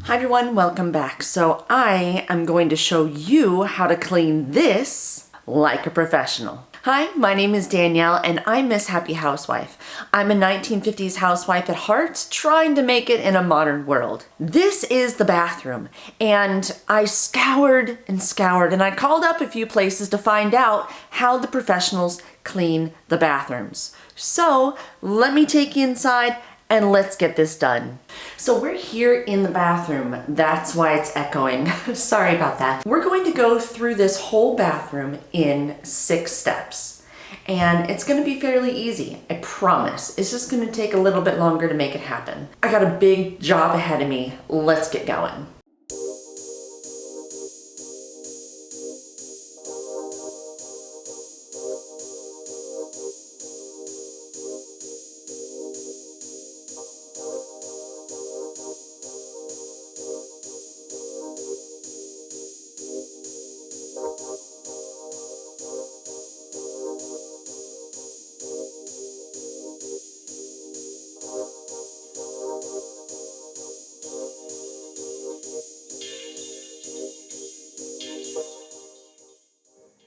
Hi everyone, welcome back. So I am going to show you how to clean this like a professional. Hi, my name is Danielle and I'm Miss Happy Housewife. I'm a 1950s housewife at heart, trying to make it in a modern world. This is the bathroom and I scoured and I called up a few places to find out how the professionals clean the bathrooms. So let me take you inside and let's get this done. So we're here in the bathroom. That's why it's echoing. Sorry about that. We're going to go through this whole bathroom in 6 steps. And it's gonna be fairly easy, I promise. It's just gonna take a little bit longer to make it happen. I got a big job ahead of me. Let's get going.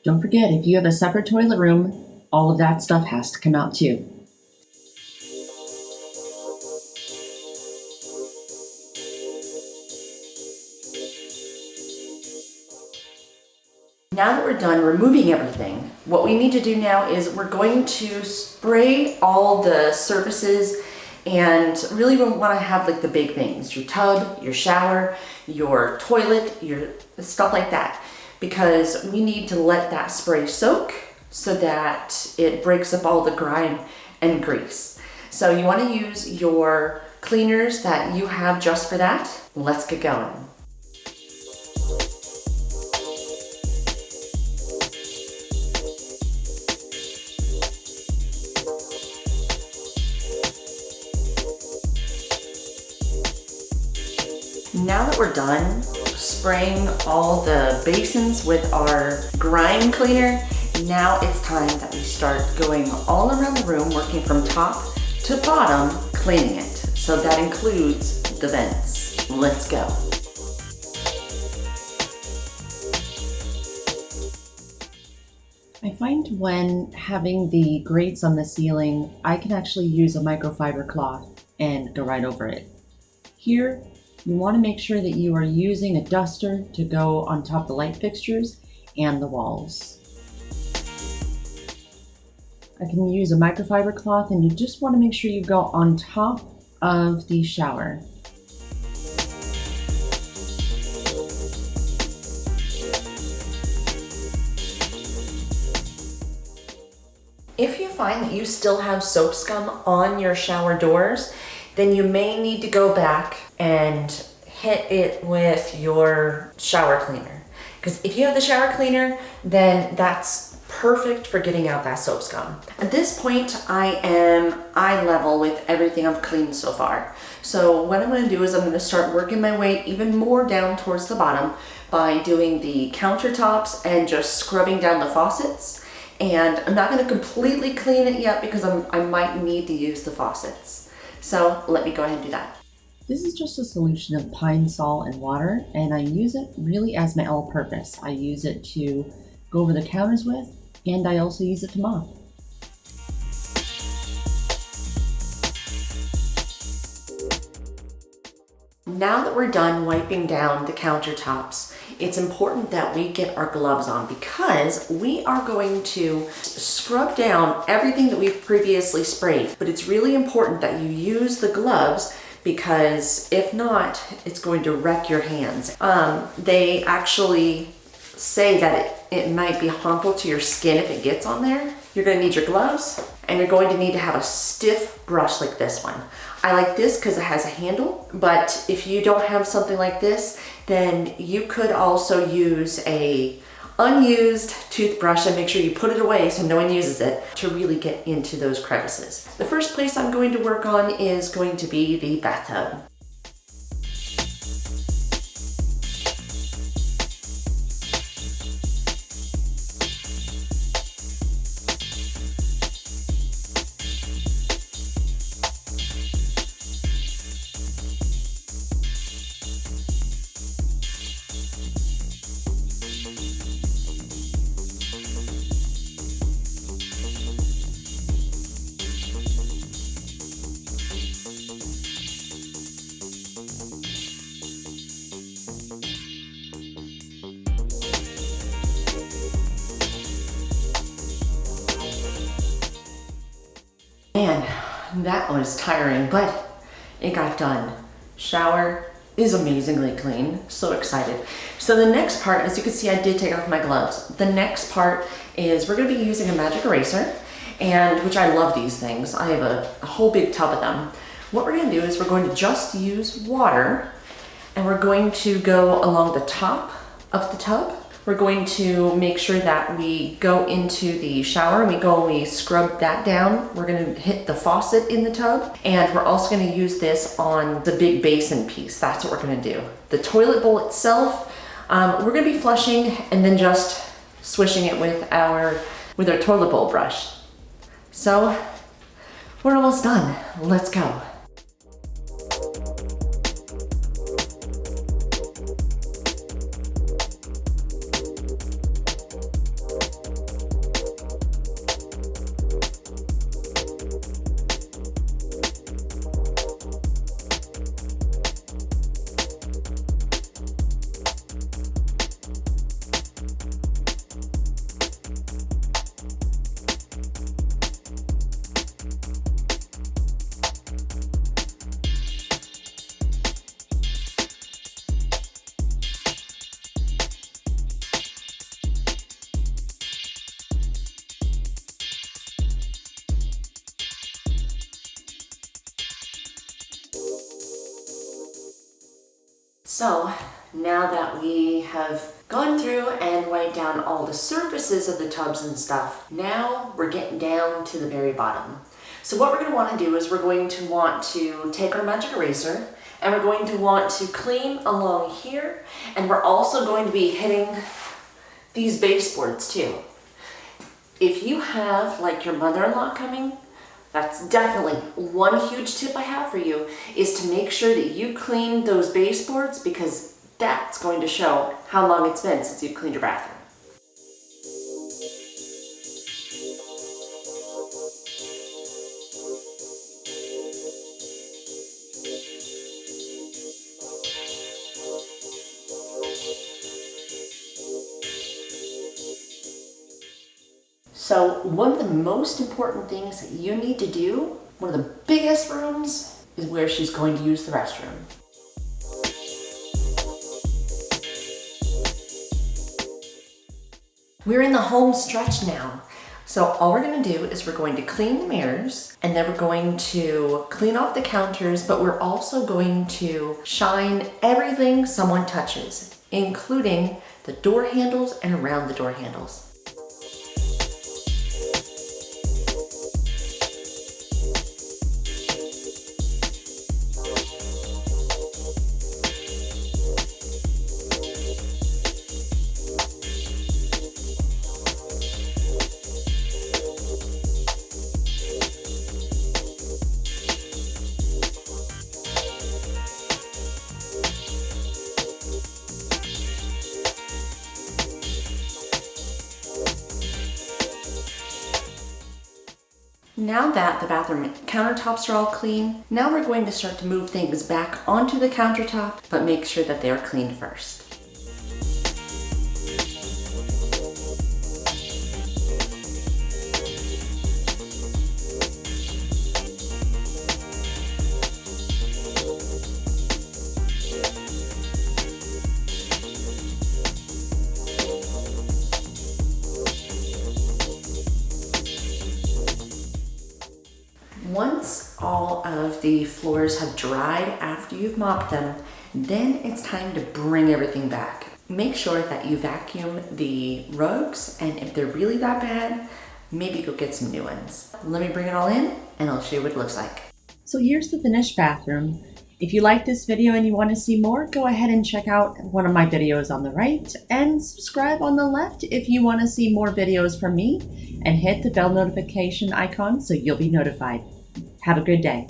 Don't forget, if you have a separate toilet room, all of that stuff has to come out too. Now that we're done removing everything, what we need to do now is we're going to spray all the surfaces, and really we want to have like the big things, your tub, your shower, your toilet, your stuff like that. Because we need to let that spray soak so that it breaks up all the grime and grease. So you want to use your cleaners that you have just for that. Let's get going. Now that we're done spraying all the basins with our grime cleaner, now it's time that we start going all around the room, working from top to bottom, cleaning it. So that includes the vents. Let's go. I find when having the grates on the ceiling, I can actually use a microfiber cloth and go right over it. Here, you want to make sure that you are using a duster to go on top of the light fixtures and the walls. I can use a microfiber cloth, and you just want to make sure you go on top of the shower. If you find that you still have soap scum on your shower doors, then you may need to go back and hit it with your shower cleaner. Because if you have the shower cleaner, then that's perfect for getting out that soap scum. At this point, I am eye level with everything I've cleaned so far. So what I'm gonna do is I'm gonna start working my way even more down towards the bottom by doing the countertops and just scrubbing down the faucets. And I'm not gonna completely clean it yet because I might need to use the faucets. So let me go ahead and do that. This is just a solution of pine sol and water, and I use it really as my all-purpose. I use it to go over the counters with, and I also use it to mop. Now that we're done wiping down the countertops, it's important that we get our gloves on because we are going to scrub down everything that we've previously sprayed. But it's really important that you use the gloves because if not, it's going to wreck your hands. They actually say that it might be harmful to your skin if it gets on there. You're gonna need your gloves, and you're going to need to have a stiff brush like this one. I like this because it has a handle, but if you don't have something like this, then you could also use a unused toothbrush and make sure you put it away so no one uses it to really get into those crevices. The first place I'm going to work on is going to be the bathtub. that was tiring, but it got done. Shower is amazingly clean. So excited. So the next part, as you can see, I did take off my gloves. The next part is we're gonna be using a magic eraser, and which I love these things. I have a whole big tub of them. What we're gonna do is we're going to just use water, and we're going to go along the top of the tub. We're going to make sure that we go into the shower and we scrub that down. We're gonna hit the faucet in the tub, and we're also gonna use this on the big basin piece. That's what we're gonna do. The toilet bowl itself, we're gonna be flushing and then just swishing it with our toilet bowl brush. So we're almost done. Let's go. So now that we have gone through and wiped down all the surfaces of the tubs and stuff, now we're getting down to the very bottom. So what we're going to want to do is we're going to want to take our magic eraser and we're going to want to clean along here, and we're also going to be hitting these baseboards too. If you have like your mother-in-law coming, that's definitely one huge tip I have for you, is to make sure that you clean those baseboards, because that's going to show how long it's been since you've cleaned your bathroom. So one of the most important things that you need to do, one of the biggest rooms, is where she's going to use the restroom. We're in the home stretch now. So all we're going to do is we're going to clean the mirrors, and then we're going to clean off the counters, but we're also going to shine everything someone touches, including the door handles and around the door handles. Now that the bathroom countertops are all clean, now we're going to start to move things back onto the countertop, but make sure that they are cleaned first. Once all of the floors have dried after you've mopped them, then it's time to bring everything back. Make sure that you vacuum the rugs, and if they're really that bad, maybe go get some new ones. Let me bring it all in and I'll show you what it looks like. So here's the finished bathroom. If you like this video and you want to see more, go ahead and check out one of my videos on the right and subscribe on the left if you want to see more videos from me, and hit the bell notification icon so you'll be notified. Have a good day.